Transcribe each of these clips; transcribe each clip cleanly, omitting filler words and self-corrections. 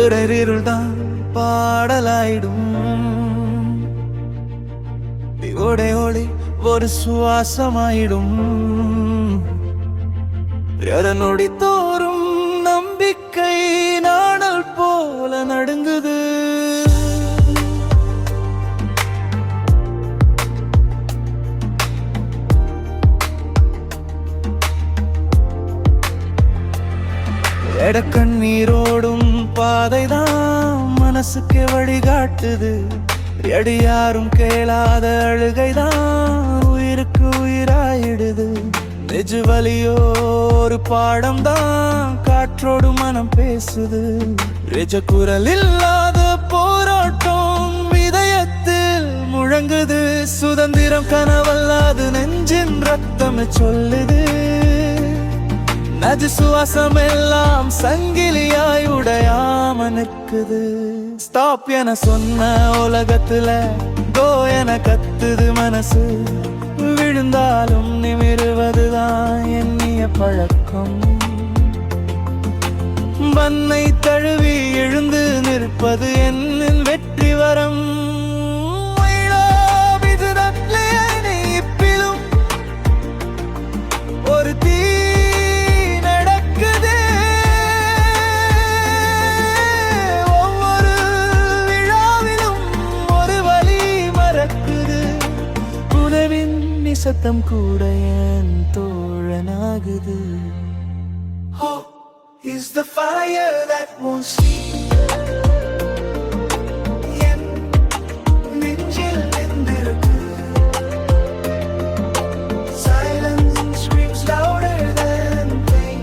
இருள்தான் பாடலாயிடும் ஒடே ஒளி ஒரு சுவாசமாயிடும் நொடி தோறும் நம்பிக்கை நாடல் போல நடுங்குது எடக்கண்ணீரோடும் பாதைதான் மனசுக்கு வழிகாட்டுது யாரும் கேளாத அழுகைதான் உயிருக்கு உயிராயிடுது நெஜு வலியோ ஒரு பாடம் தான் காற்றோடு மனம் பேசுது நிஜ குரல் இல்லாத போராட்டம் இதயத்தில் முழங்குது சுதந்திரம் கனவல்லாது நெஞ்சின் ரத்தம் சொல்லுது நஜு சுவாசம் எல்லாம் சங்கிலியாய் உடையாம நிற்குது ஸ்டாப் என சொன்ன உலகத்துல கோ என கத்துது மனசு விழுந்தாலும் நிமிருவதுதான் எண்ணிய பழக்கம் மண்ணை தழுவி எழுந்து நிற்பது என்னின் வெற்றி வரம் ஒரு தீ சத்தம் கூட என் தோழனாகுது Hope is the fire that won't sleep என் நெஞ்சில் நின்றிருக்கு Silence screams louder than pain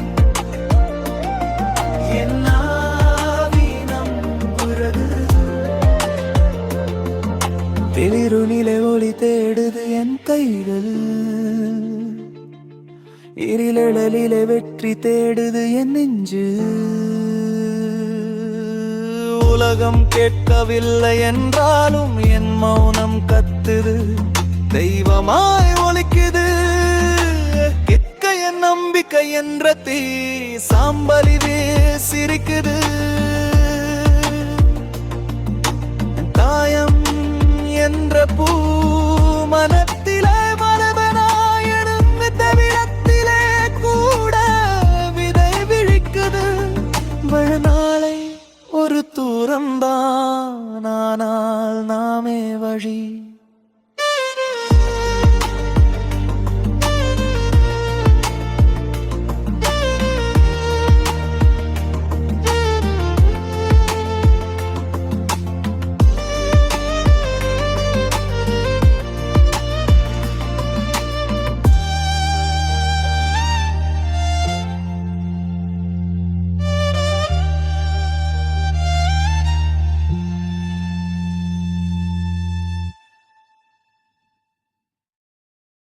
என் ஆவி நம்புறது வெளிருளிலே ஒளி தேடுது என் கைகள் இருளலிலே வெற்றி தேடுது என் நெஞ்சு உலகம் கேட்கவில்லை என்றாலும் என் மௌனம் கத்துது தெய்வமாய் ஒலிக்குது கேட்க என் நம்பிக்கை என்ற தீ சாம்பலி சிரிக்குது தாயம் என்ற பூ மனத்திலே மரபனாயிடும் விதவிடத்திலே கூட விதை விழிக்குது நாளை ஒரு தூரம்தான் ஆனால் நாமே வழி